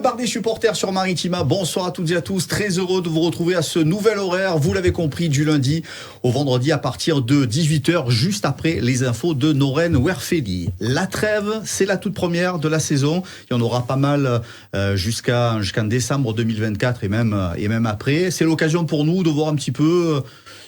bar des supporters sur Maritima. Bonsoir à toutes et à tous. Très heureux de vous retrouver à ce nouvel horaire. Vous l'avez compris, du lundi au vendredi à partir de 18h, juste après les infos de Noren Werfeli. La trêve, c'est la toute première de la saison. Il y en aura pas mal jusqu'en décembre 2024 et même après. C'est l'occasion pour nous de voir un petit peu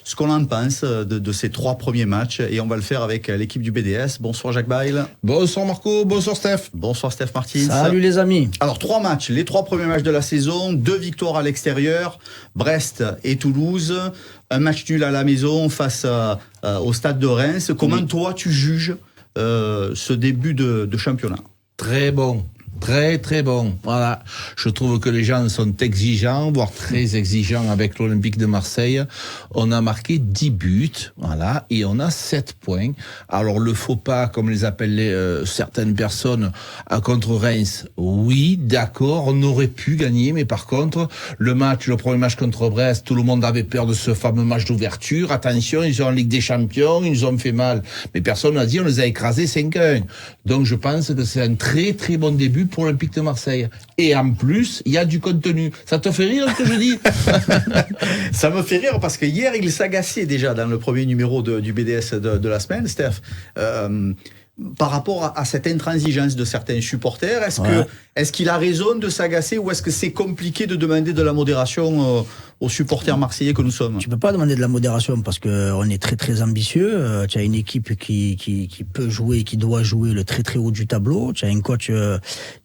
ce qu'on en pense de ces 3 premiers matchs. Et on va le faire avec l'équipe du BDS. Bonsoir Jacques Bail. Bonsoir Marco, bonsoir Steph. Bonsoir Steph Martins. Salut les amis. Alors 3 matchs, les 3 premiers matchs de la saison, 2 victoires à l'extérieur, Brest et Toulouse, un match nul à la maison face au Stade de Reims. Comment toi tu juges ce début de championnat ? Très bon. Très très bon. Voilà. Je trouve que les gens sont exigeants, voire très exigeants avec l'Olympique de Marseille. On a marqué 10 buts, voilà, et on a 7 points. Alors le faux pas, comme les appellent certaines personnes, contre Reims, oui, d'accord, on aurait pu gagner, mais par contre, le premier match contre Brest, tout le monde avait peur de ce fameux match d'ouverture. Attention, ils sont en Ligue des Champions, ils nous ont fait mal. Mais personne n'a dit, on les a écrasés 5-1. Donc je pense que c'est un très très bon début pour l'Olympique de Marseille. Et en plus, il y a du contenu. Ça te fait rire ce que je dis ? Ça me fait rire parce que hier, il s'agaçait déjà dans le premier numéro du BDS de la semaine, Steph. Par rapport à cette intransigeance de certains supporters, est-ce qu'il a raison de s'agacer ou est-ce que c'est compliqué de demander de la modération aux supporters marseillais que nous sommes ? Tu peux pas demander de la modération parce que on est très très ambitieux. Tu as une équipe qui peut jouer, qui doit jouer le très très haut du tableau. Tu as un coach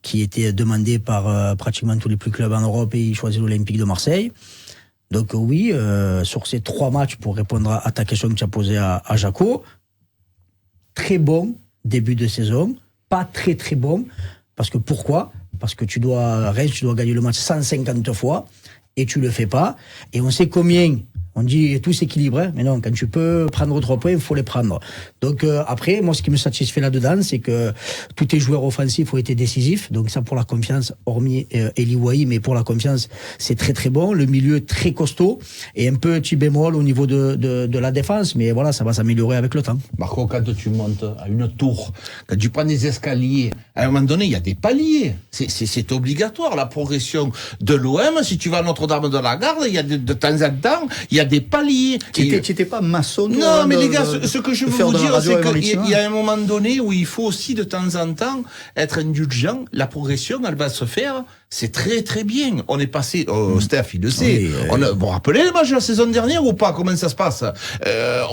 qui était demandé par pratiquement tous les plus clubs en Europe et il choisit l'Olympique de Marseille. Donc oui, sur ces 3 matchs, pour répondre à ta question que tu as posée à Jaco, très bon début de saison, pas très très bon, parce que pourquoi ? Parce que tu dois gagner le match 150 fois, et tu le fais pas, et on sait combien, on dit tout s'équilibre, mais non, quand tu peux prendre 3 points, il faut les prendre. Donc après, moi ce qui me satisfait là-dedans, c'est que tous tes joueurs offensifs ont été décisifs, donc ça pour la confiance, hormis Eli Wahi, mais pour la confiance, c'est très très bon, le milieu très costaud, et un petit bémol au niveau de la défense, mais voilà, ça va s'améliorer avec le temps. Marco, quand tu montes à une tour, quand tu prends des escaliers, à un moment donné, il y a des paliers. C'est obligatoire, la progression de l'OM. Si tu vas à Notre-Dame de la Garde, il y a de temps en temps, il y a des paliers. Tu n'étais pas maçon? Non, mais les gars, ce que je veux vous dire, c'est qu'il y a un moment donné où il faut aussi de temps en temps être indulgent. La progression, elle va se faire. C'est très très bien. On est passé, Steph, il le sait. Vous vous rappelez le match de la saison dernière ou pas? Comment ça se passe?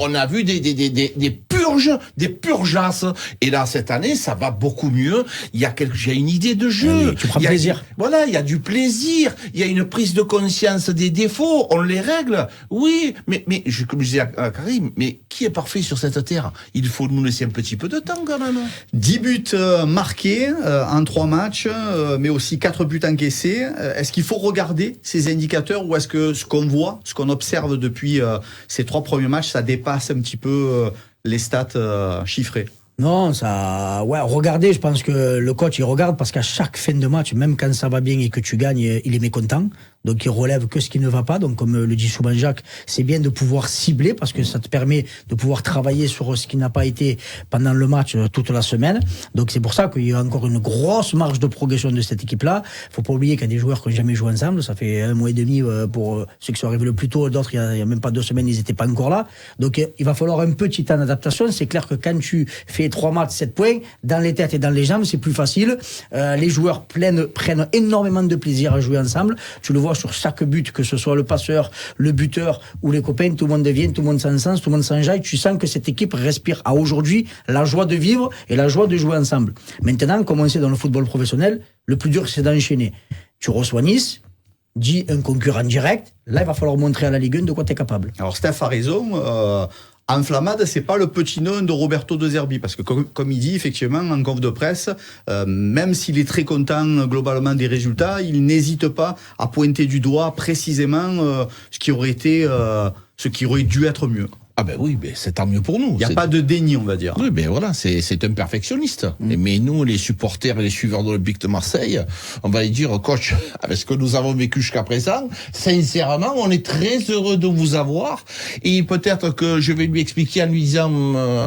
On a vu des purges, des purgeasses. Et là, cette année, ça va beaucoup mieux. Il y a une idée de jeu. Oui, tu prends plaisir. Voilà, il y a du plaisir. Il y a une prise de conscience des défauts. On les règle. Oui, mais comme je disais à Karim, mais qui est parfait sur cette terre? Il faut nous laisser un petit peu de temps quand même. 10 buts marqués en 3 matchs, mais aussi 4 buts encaissés. Est-ce qu'il faut regarder ces indicateurs ou est-ce que ce qu'on voit, ce qu'on observe depuis ces 3 premiers matchs, ça dépasse un petit peu les stats chiffrées? Non, regardez, je pense que le coach, il regarde parce qu'à chaque fin de match, même quand ça va bien et que tu gagnes, il est mécontent. Donc, il relève que ce qui ne va pas. Donc, comme le dit souvent Jacques, c'est bien de pouvoir cibler parce que ça te permet de pouvoir travailler sur ce qui n'a pas été pendant le match toute la semaine. Donc, c'est pour ça qu'il y a encore une grosse marge de progression de cette équipe-là. Faut pas oublier qu'il y a des joueurs qui n'ont jamais joué ensemble. Ça fait 1 mois et demi pour ceux qui sont arrivés le plus tôt. D'autres, il y a même pas 2 semaines, ils étaient pas encore là. Donc, il va falloir un petit temps d'adaptation. C'est clair que quand tu fais 3 matchs, 7 points, dans les têtes et dans les jambes, c'est plus facile. Les joueurs prennent énormément de plaisir à jouer ensemble. Tu le vois sur chaque but, que ce soit le passeur, le buteur ou les copains, tout le monde vient, tout le monde s'encense, tout le monde s'enjaille. Tu sens que cette équipe respire à aujourd'hui la joie de vivre et la joie de jouer ensemble. Maintenant, comme on sait dans le football professionnel, le plus dur, c'est d'enchaîner. Tu reçois Nice, dis un concurrent direct, là, il va falloir montrer à la Ligue 1 de quoi tu es capable. Alors, Steph a raison. Enflammade, c'est pas le petit nom de Roberto De Zerbi, parce que comme il dit effectivement en conf de presse, même s'il est très content globalement des résultats, il n'hésite pas à pointer du doigt précisément ce qui aurait dû être mieux. Ah ben oui, ben c'est tant mieux pour nous. Il n'y a pas de déni, on va dire. Oui, ben voilà, c'est un perfectionniste. Mais nous, les supporters et les suiveurs de l'Olympique de Marseille, on va lui dire, coach, avec ce que nous avons vécu jusqu'à présent, sincèrement, on est très heureux de vous avoir. Et peut-être que je vais lui expliquer en lui disant,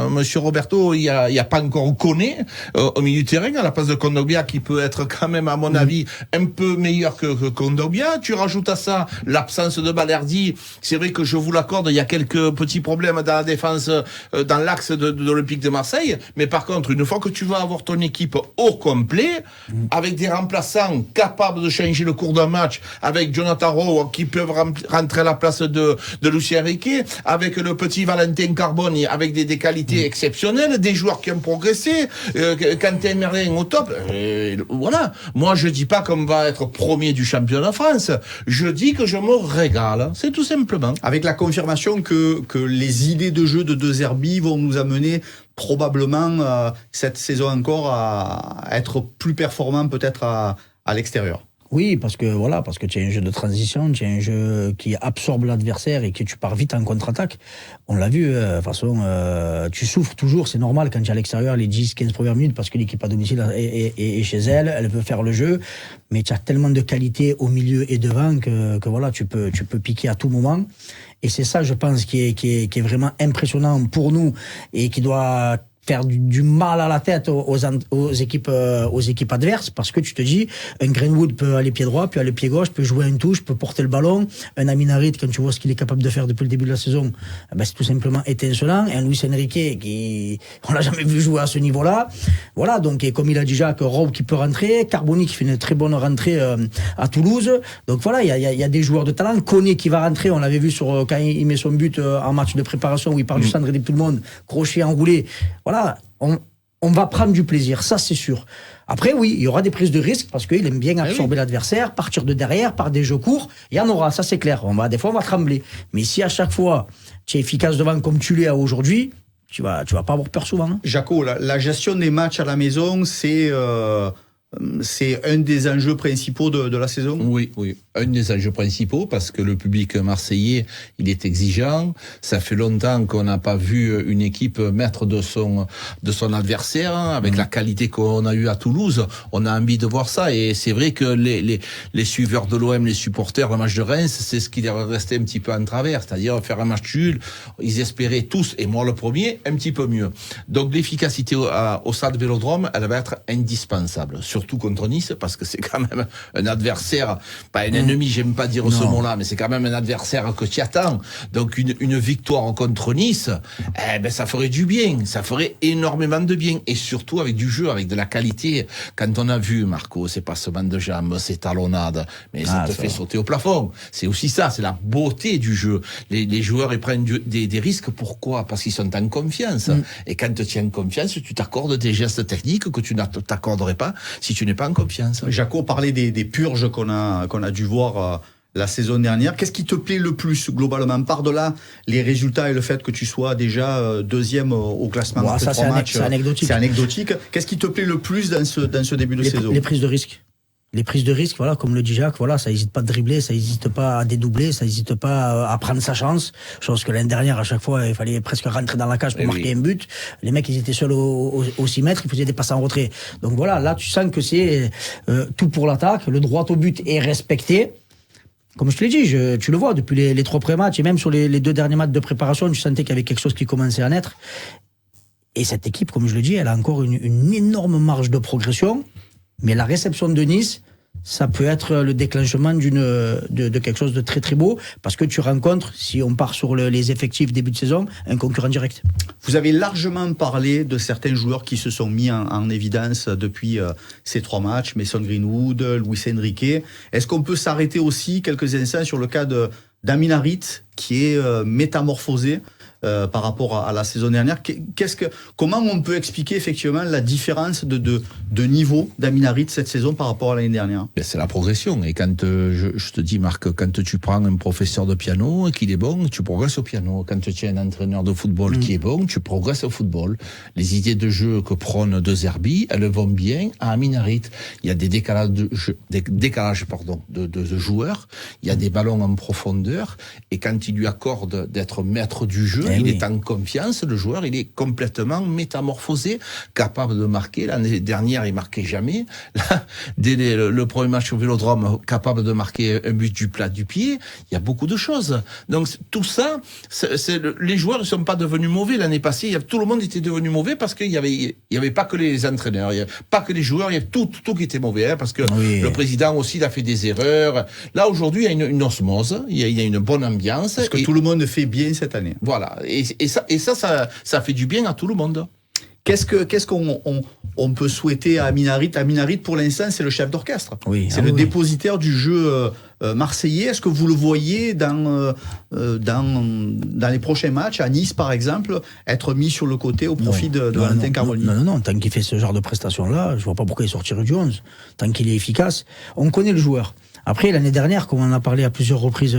Monsieur Roberto, il y a pas encore Koné au milieu du terrain, à la place de Kondogbia, qui peut être quand même, à mon avis, un peu meilleur que Kondogbia. Tu rajoutes à ça l'absence de Balerdi. C'est vrai que je vous l'accorde, il y a quelques petits problèmes dans la défense, dans l'axe de l'Olympique de Marseille. Mais par contre, une fois que tu vas avoir ton équipe au complet, avec des remplaçants capables de changer le cours d'un match, avec Jonathan Rowe qui peuvent rentrer à la place de Lucien Riquet, avec le petit Valentin Carboni, avec des qualités exceptionnelles, des joueurs qui ont progressé, Quentin Merlin au top. Voilà. Moi, je dis pas qu'on va être premier du championnat de France. Je dis que je me régale. C'est tout simplement. Avec la confirmation que les idées de jeu de De Zerbi vont nous amener probablement cette saison encore à être plus performant peut-être à l'extérieur. Oui, parce que tu as un jeu de transition, tu as un jeu qui absorbe l'adversaire et que tu pars vite en contre-attaque. On l'a vu, de toute façon, tu souffres toujours, c'est normal quand tu es à l'extérieur les 10-15 premières minutes parce que l'équipe à domicile est chez elle, elle veut faire le jeu, mais tu as tellement de qualité au milieu et devant que voilà, tu peux piquer à tout moment. Et c'est ça, je pense, qui est vraiment impressionnant pour nous et qui doit faire du mal à la tête aux équipes adverses, parce que tu te dis, un Greenwood peut aller pied droit, puis aller pied gauche, peut jouer une touche, peut porter le ballon. Un Amin Harit, quand tu vois ce qu'il est capable de faire depuis le début de la saison, ben c'est tout simplement étincelant. Et un Luis Enrique on l'a jamais vu jouer à ce niveau-là. Voilà, donc, et comme il a dit Jacques, Rowe qui peut rentrer, Carboni qui fait une très bonne rentrée à Toulouse. Donc voilà, il y a des joueurs de talent. Koné qui va rentrer, on l'avait vu quand il met son but en match de préparation où il part du centre et tout le monde, crochet enroulé. Voilà, on va prendre du plaisir, ça c'est sûr. Après oui, il y aura des prises de risque parce qu'il aime bien absorber l'adversaire, partir de derrière, par des jeux courts, il y en aura, ça c'est clair. Des fois on va trembler. Mais si à chaque fois tu es efficace devant comme tu l'es aujourd'hui, tu vas pas avoir peur souvent. Hein. Jaco, la gestion des matchs à la maison, c'est un des enjeux principaux de la saison ? Oui. Un des enjeux principaux, parce que le public marseillais, il est exigeant. Ça fait longtemps qu'on n'a pas vu une équipe maître de son adversaire, avec la qualité qu'on a eue à Toulouse. On a envie de voir ça. Et c'est vrai que les suiveurs de l'OM, les supporters, le match de Reims, c'est ce qui leur est resté un petit peu en travers. C'est-à-dire faire un match nul. Ils espéraient tous, et moi le premier, un petit peu mieux. Donc l'efficacité au stade Vélodrome, elle va être indispensable. Surtout contre Nice, parce que c'est quand même un adversaire, pas un ennemi, j'aime pas dire ce mot-là, mais c'est quand même un adversaire que tu attends. Donc une victoire contre Nice, ça ferait du bien, ça ferait énormément de bien, et surtout avec du jeu, avec de la qualité. Quand on a vu, Marco, ces passements de jambes, ces talonnades, mais ça te fait sauter au plafond. C'est aussi ça, c'est la beauté du jeu. Les joueurs, ils prennent des risques, pourquoi ? Parce qu'ils sont en confiance. Et quand tu es en confiance, tu t'accordes des gestes techniques que tu ne t'accorderais pas si tu n'es pas en confiance. Jaco parlait des purges qu'on a dû voir la saison dernière. Qu'est-ce qui te plaît le plus globalement, par-delà les résultats et le fait que tu sois déjà deuxième au classement après 3 matchs? C'est anecdotique. Qu'est-ce qui te plaît le plus dans ce début de saison? Les prises de risque. Les prises de risque, voilà, comme le dit Jacques, voilà, ça hésite pas à dribbler, ça hésite pas à dédoubler, ça hésite pas à prendre sa chance. Chose que l'année dernière, à chaque fois, il fallait presque rentrer dans la cage pour marquer un but. Les mecs, ils étaient seuls au 6 mètres, ils faisaient des passes en retrait. Donc voilà, là, tu sens que c'est tout pour l'attaque. Le droit au but est respecté. Comme je te l'ai dit, tu le vois, depuis les 3 premiers matchs, et même sur les 2 derniers matchs de préparation, tu sentais qu'il y avait quelque chose qui commençait à naître. Et cette équipe, comme je le dis, elle a encore une énorme marge de progression. Mais la réception de Nice, ça peut être le déclenchement de quelque chose de très très beau, parce que tu rencontres, si on part sur les effectifs début de saison, un concurrent direct. Vous avez largement parlé de certains joueurs qui se sont mis en évidence depuis ces 3 matchs, Mason Greenwood, Luis Enrique. Est-ce qu'on peut s'arrêter aussi quelques instants sur le cas d'Amin Harit, qui est métamorphosé par rapport à la saison dernière? Comment on peut expliquer effectivement la différence de niveau d'Amin Harit cette saison par rapport à l'année dernière? C'est la progression. Et quand je te dis, Marc, quand tu prends un professeur de piano qu'il est bon, tu progresses au piano. Quand tu as un entraîneur de football qui est bon, tu progresses au football. Les idées de jeu que prône De Zerbi, elles vont bien à Amin Harit. Il y a des décalages de joueurs. Il y a des ballons en profondeur. Et quand il lui accorde d'être maître du jeu, il est en confiance, le joueur, il est complètement métamorphosé, capable de marquer. L'année dernière, il marquait jamais. Là, dès le premier match au Vélodrome, capable de marquer un but du plat du pied. Il y a beaucoup de choses. Donc tout ça, les joueurs ne sont pas devenus mauvais l'année passée. Tout le monde était devenu mauvais parce qu'il y avait pas que les entraîneurs, il y avait pas que les joueurs, il y avait tout qui était mauvais, parce que le président aussi, il a fait des erreurs. Là aujourd'hui, il y a une osmose, il y a une bonne ambiance. Parce que tout le monde fait bien cette année. Voilà, et ça fait du bien à tout le monde. Qu'est-ce qu'on peut souhaiter à Amin Harit? Amin Harit, pour l'instant, c'est le chef d'orchestre. C'est le dépositaire du jeu marseillais. Est-ce que vous le voyez dans les prochains matchs, à Nice par exemple, être mis sur le côté au profit de Valentin Carboni? Non, tant qu'il fait ce genre de prestations-là, je vois pas pourquoi il sortirait du 11. Tant qu'il est efficace, on connaît le joueur. Après, l'année dernière, comme on en a parlé à plusieurs reprises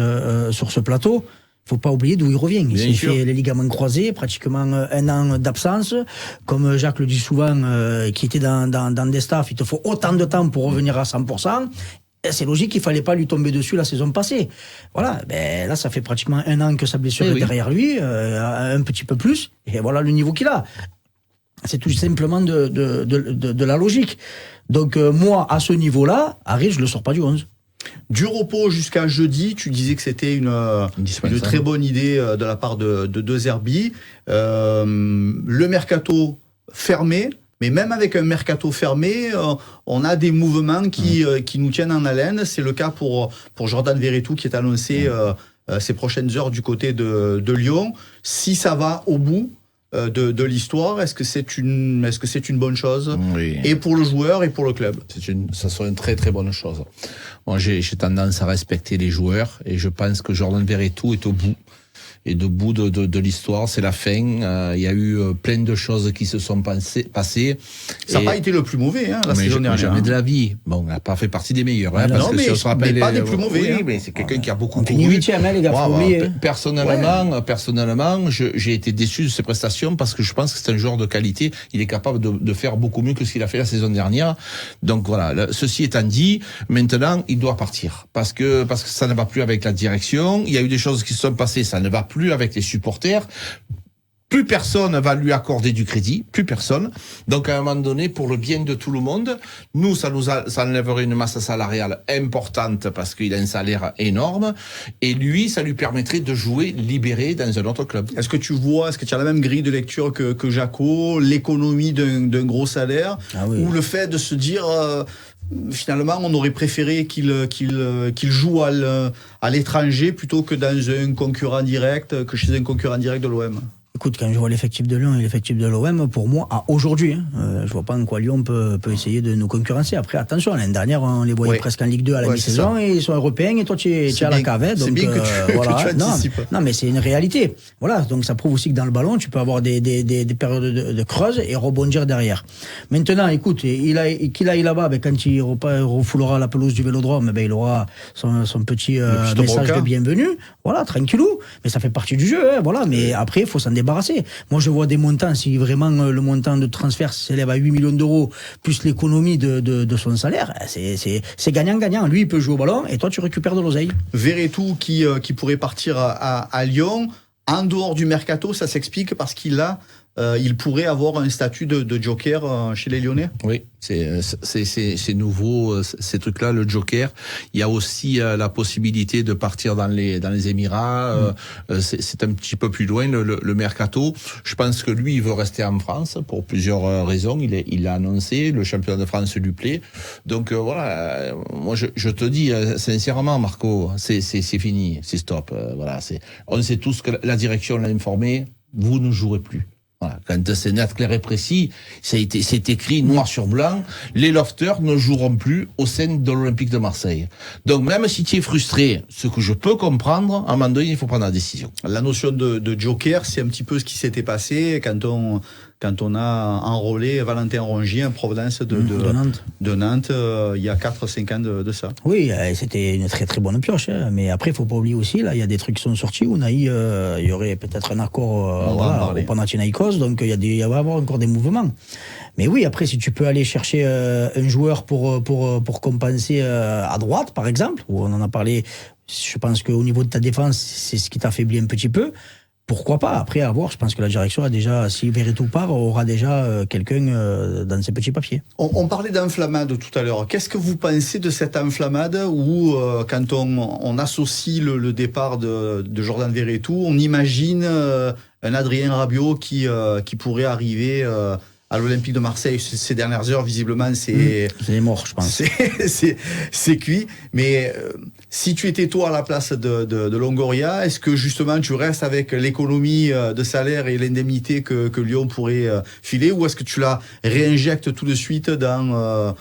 sur ce plateau, faut pas oublier d'où il revient. Il s'est fait les ligaments croisés, pratiquement un an d'absence. Comme Jacques le dit souvent, qui était dans des staffs, il te faut autant de temps pour revenir à 100%. Et c'est logique qu'il fallait pas lui tomber dessus la saison passée. Voilà, là ça fait pratiquement un an que sa blessure est derrière lui, un petit peu plus, et voilà le niveau qu'il a. C'est tout simplement de la logique. Donc moi, à ce niveau-là, Harit, je le sors pas du 11. Du repos jusqu'à jeudi, tu disais que c'était une très bonne idée de la part de De Zerbi. Le mercato fermé, mais même avec un mercato fermé, on a des mouvements qui nous tiennent en haleine. C'est le cas pour Jordan Verretou qui est annoncé ces prochaines heures du côté de Lyon. Si ça va au bout de l'histoire, est-ce que c'est une bonne chose? Oui. Et pour le joueur et pour le club? Ça serait une très très bonne chose. Moi, j'ai tendance à respecter les joueurs et je pense que Jordan Verretou est au bout. Et debout de l'histoire, c'est la fin. Il y a eu plein de choses qui se sont passées. Ça n'a pas été le plus mauvais, la saison dernière. Jamais de la vie. Bon, on n'a pas fait partie des meilleurs. Parce que si on se rappelle, mais pas des plus mauvais. Oui, mais c'est quelqu'un qui a beaucoup couru. On finit 8e, les gars, personnellement, j'ai été déçu de ses prestations parce que je pense que c'est un joueur de qualité. Il est capable de faire beaucoup mieux que ce qu'il a fait la saison dernière. Donc voilà, ceci étant dit, maintenant, il doit partir. Parce que ça ne va plus avec la direction. Il y a eu des choses qui se sont passées, ça ne va plus avec les supporters. Plus personne va lui accorder du crédit, plus personne. Donc à un moment donné, pour le bien de tout le monde, nous, ça enlèverait une masse salariale importante parce qu'il a un salaire énorme, et lui, ça lui permettrait de jouer libéré dans un autre club. Est-ce que tu as la même grille de lecture que Jaco, l'économie d'un gros salaire, ou le fait de se dire finalement on aurait préféré qu'il joue à l'étranger plutôt que dans un concurrent direct, que chez un concurrent direct de l'OM? Écoute, quand je vois l'effectif de Lyon et l'effectif de l'OM, pour moi, à aujourd'hui, je vois pas en quoi Lyon peut essayer de nous concurrencer. Après, attention, l'année dernière, on les voyait presque en Ligue 2 à la mi-saison, et ils sont européens, et toi, tu es à la cavette. C'est bien que tu anticipes. Non, mais c'est une réalité. Voilà, donc ça prouve aussi que dans le ballon, tu peux avoir des périodes de creuse et rebondir derrière. Maintenant, écoute, qu'il aille là-bas, quand il refoulera la pelouse du Vélodrome, il aura son petit message de bienvenue. Voilà, tranquillou. Mais ça fait partie du jeu, voilà. Mais après, il faut s'en débarrasser. Moi, je vois des montants, si vraiment le montant de transfert s'élève à 8 millions d'euros, plus l'économie de son salaire, c'est gagnant-gagnant. Lui, il peut jouer au ballon, et toi, tu récupères de l'oseille. Verretou qui pourrait partir à Lyon, en dehors du mercato, ça s'explique parce il pourrait avoir un statut de joker chez les Lyonnais. Oui, c'est nouveau, ces trucs-là, le joker. Il y a aussi la possibilité de partir dans les Émirats. C'est un petit peu plus loin, le mercato. Je pense que lui, il veut rester en France pour plusieurs raisons. Il l'a annoncé, le championnat de France lui plaît. Donc voilà, moi je te dis sincèrement, Marco, c'est fini, c'est stop. Voilà, on sait tous que la direction l'a informé, vous ne jouerez plus. Voilà. Quand c'est net, clair et précis, c'est écrit noir sur blanc, les lofters ne joueront plus au sein de l'Olympique de Marseille. Donc même si tu es frustré, ce que je peux comprendre, à un moment donné, il faut prendre la décision. La notion de joker, c'est un petit peu ce qui s'était passé quand on a enrôlé Valentin Rongier en provenance de Nantes il y a 4-5 ans de ça. Oui, c'était une très très bonne pioche, mais après il faut pas oublier aussi, là il y a des trucs qui sont sortis où il y aurait peut-être un accord au Panathinaikos, donc il va y avoir encore des mouvements. Mais oui, après si tu peux aller chercher un joueur pour compenser à droite par exemple, où on en a parlé, je pense qu'au niveau de ta défense c'est ce qui t'affaiblit un petit peu. Pourquoi pas? Après, à voir. Je pense que la direction a déjà, si Verretou part, aura déjà quelqu'un dans ses petits papiers. On parlait d'enflammade tout à l'heure. Qu'est-ce que vous pensez de cette enflammade où, quand on associe le départ de Jordan Verretou, on imagine un Adrien Rabiot qui pourrait arriver à l'Olympique de Marseille ces dernières heures? Visiblement, c'est mort, je pense. C'est cuit. Mais si tu étais toi à la place de Longoria, est-ce que justement tu restes avec l'économie de salaire et l'indemnité que Lyon pourrait filer, ou est-ce que tu la réinjectes tout de suite dans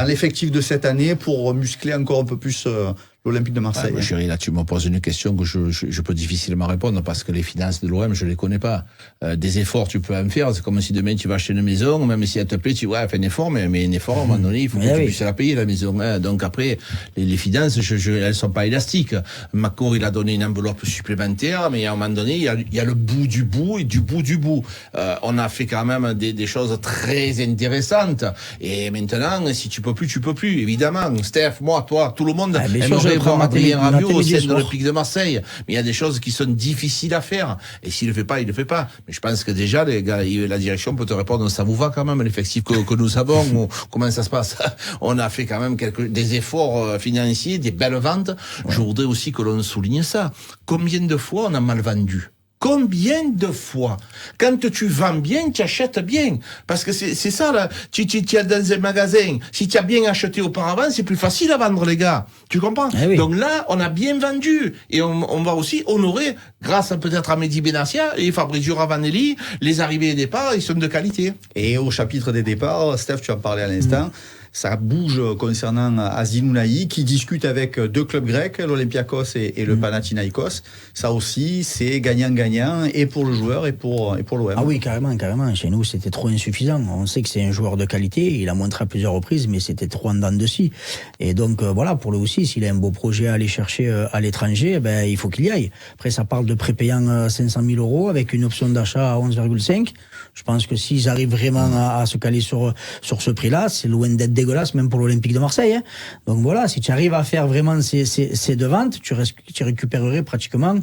l'effectif de cette année pour muscler encore un peu plus l'Olympique de Marseille? Chérie, là, tu me poses une question que je peux difficilement répondre parce que les finances de l'OM, je les connais pas. Des efforts, tu peux en faire. C'est comme si demain tu vas acheter une maison, même si elle te plaît, tu fais un effort, mais un effort, à un moment donné, il faut que tu puisses la payer, la maison. Donc après, les finances, elles sont pas élastiques. Macron, il a donné une enveloppe supplémentaire, mais à un moment donné, il y a le bout du bout et du bout du bout. On a fait quand même des choses très intéressantes. Et maintenant, si tu peux plus, évidemment. Steph, moi, toi, tout le monde aimerait voir Adrien Rabiot au sein de l'Olympique de Marseille. Mais il y a des choses qui sont difficiles à faire. Et s'il le fait pas, il le fait pas. Mais je pense que déjà, les gars, la direction peut te répondre, ça vous va quand même, l'effectif que nous avons, ou comment ça se passe? On a fait quand même des efforts financiers, des belles ventes. Ouais. Je voudrais aussi que l'on souligne ça. Combien de fois on a mal vendu? Combien de fois? Quand tu vends bien, tu achètes bien. Parce que c'est ça, là. Tu es dans un magasin. Si tu as bien acheté auparavant, c'est plus facile à vendre, les gars. Tu comprends? Oui. Donc là, on a bien vendu. Et on va aussi honorer, grâce peut-être à Mehdi Benassia et Fabrizio Ravanelli, les arrivées et départs, ils sont de qualité. Et au chapitre des départs, Steph, tu en parlais à l'instant. Ça bouge concernant Aziz Ounahi, qui discute avec deux clubs grecs, l'Olympiakos et le Panathinaikos. Ça aussi, c'est gagnant-gagnant, et pour le joueur et pour l'OM. Ah oui, carrément. Chez nous, c'était trop insuffisant. On sait que c'est un joueur de qualité, il a montré à plusieurs reprises, mais c'était trop en dents de scie. Et donc, voilà, pour lui aussi, s'il a un beau projet à aller chercher à l'étranger, ben, il faut qu'il y aille. Après, ça parle de prépayant 500 000 € avec une option d'achat à 11,5. Je pense que s'ils arrivent vraiment à se caler sur ce prix-là, c'est loin d'être dégueulasse, même pour l'Olympique de Marseille. Hein. Donc voilà, si tu arrives à faire vraiment ces deux ventes, tu récupérerais pratiquement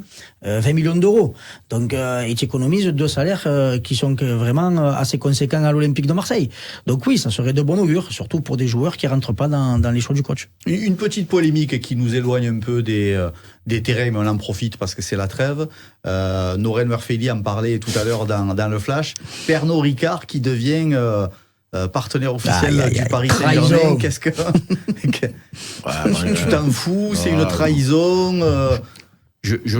20 millions d'euros. Donc, et tu économises deux salaires qui sont vraiment assez conséquents à l'Olympique de Marseille. Donc oui, ça serait de bon augure, surtout pour des joueurs qui rentrent pas dans les choix du coach. Une petite polémique qui nous éloigne un peu des terrains, mais on en profite parce que c'est la trêve. Noren Werfeli en parlait tout à l'heure dans le Flash. Pernod Ricard qui devient partenaire officiel du Paris Saint-Germain. Qu'est-ce que tu t'en fous? C'est une trahison.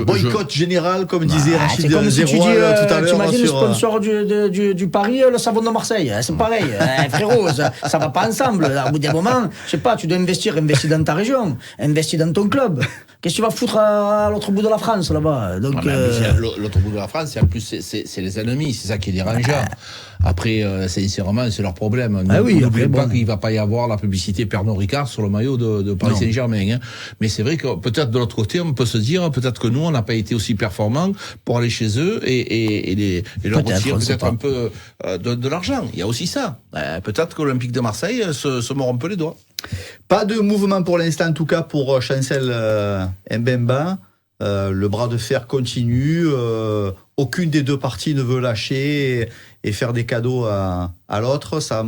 Boycott général, comme disait Rachid Zeroual si tout à l'heure. T'imagines le sponsor du Paris, le savon de Marseille. C'est pareil, frérot, ça va pas ensemble. Au bout d'un moment, je sais pas, tu dois investir dans ta région, investir dans ton club. Qu'est-ce que tu vas foutre à l'autre bout de la France, là-bas? Donc, l'autre bout de la France, en plus, c'est les ennemis, c'est ça qui est dérangeant. Après, sincèrement, c'est leur problème. N'oubliez pas qu'il va pas y avoir la publicité Pernod Ricard sur le maillot de Paris Saint-Germain. Hein. Mais c'est vrai que peut-être de l'autre côté, on peut se dire, peut-être que nous, on n'a pas été aussi performants pour aller chez eux et leur retirer peut-être un peu de l'argent. Il y a aussi ça. Peut-être que l'Olympique de Marseille se mord un peu les doigts. Pas de mouvement pour l'instant, en tout cas pour Chancel Mbemba. Le bras de fer continue. Aucune des deux parties ne veut lâcher et faire des cadeaux à l'autre. Ça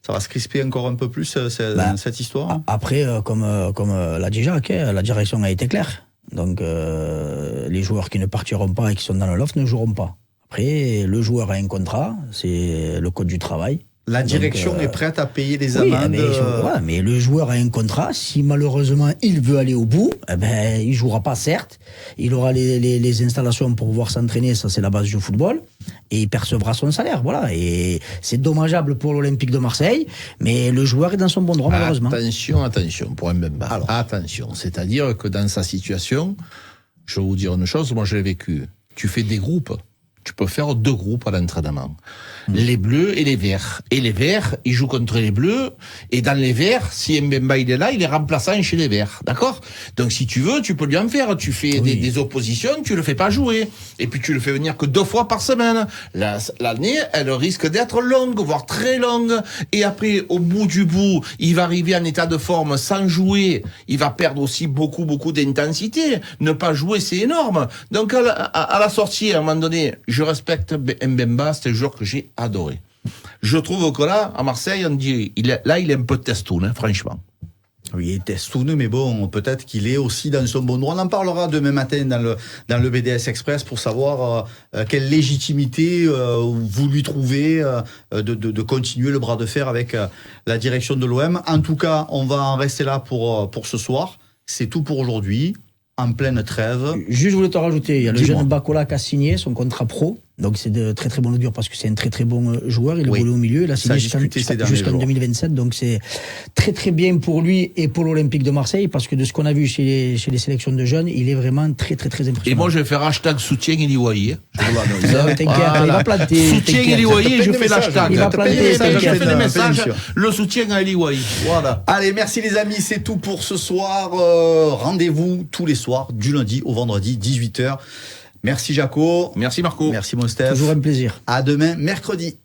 va se crisper encore un peu plus cette histoire. Après, comme l'a dit Jacques, la direction a été claire. Donc les joueurs qui ne partiront pas et qui sont dans le loft ne joueront pas. Après, le joueur a un contrat, c'est le code du travail. La direction est prête à payer les amendes. Mais le joueur a un contrat. Si malheureusement il veut aller au bout, il jouera pas, certes. Il aura les installations pour pouvoir s'entraîner, ça c'est la base du football. Et il percevra son salaire, voilà. Et c'est dommageable pour l'Olympique de Marseille, mais le joueur est dans son bon droit, malheureusement. Attention pour Mbemba. Alors, attention, c'est-à-dire que dans sa situation, je vais vous dire une chose, moi je l'ai vécu. Tu fais des groupes. tu peux faire 2 groupes à l'entraînement. Les bleus et les verts. Et les verts, ils jouent contre les bleus. Et dans les verts, si Mbemba il est là, il est remplaçant chez les verts. D'accord? Donc si tu veux, tu peux lui en faire. Tu fais des oppositions, tu le fais pas jouer. Et puis tu le fais venir que 2 fois par semaine. L'année, elle risque d'être longue, voire très longue. Et après, au bout du bout, il va arriver en état de forme sans jouer. Il va perdre aussi beaucoup d'intensité. Ne pas jouer, c'est énorme. Donc à la sortie, à un moment donné, je respecte Mbemba, c'est le joueur que j'ai adoré. Je trouve que là, à Marseille, on dit, il est un peu testoun, franchement. Oui, il est testoun, mais bon, peut-être qu'il est aussi dans son bon droit. On en parlera demain matin dans le BDS Express pour savoir quelle légitimité vous lui trouvez de continuer le bras de fer avec la direction de l'OM. En tout cas, on va en rester là pour ce soir. C'est tout pour aujourd'hui. En pleine trêve. Juste, je voulais te rajouter, il y a le jeune Bacola qui a signé son contrat pro. Donc c'est de très très bon augure parce que c'est un très très bon joueur. Il évolue au milieu. Il a signé jusqu'en 2027. Donc c'est très très bien pour lui et pour l'Olympique de Marseille parce que de ce qu'on a vu chez les sélections de jeunes, il est vraiment très très très impressionnant. Et moi je vais faire hashtag soutien Eliwaye. T'inquiète, il va planter. Soutien Eliwaye, je fais l'hashtag. Il va planter. Je fais des messages. Le soutien à Eliwaye. Voilà. Allez, merci les amis, c'est tout pour ce soir. Rendez-vous tous les soirs, du lundi au vendredi, 18h. Merci Jaco. Merci Marco. Merci mon Steph. Toujours un plaisir. À demain, mercredi.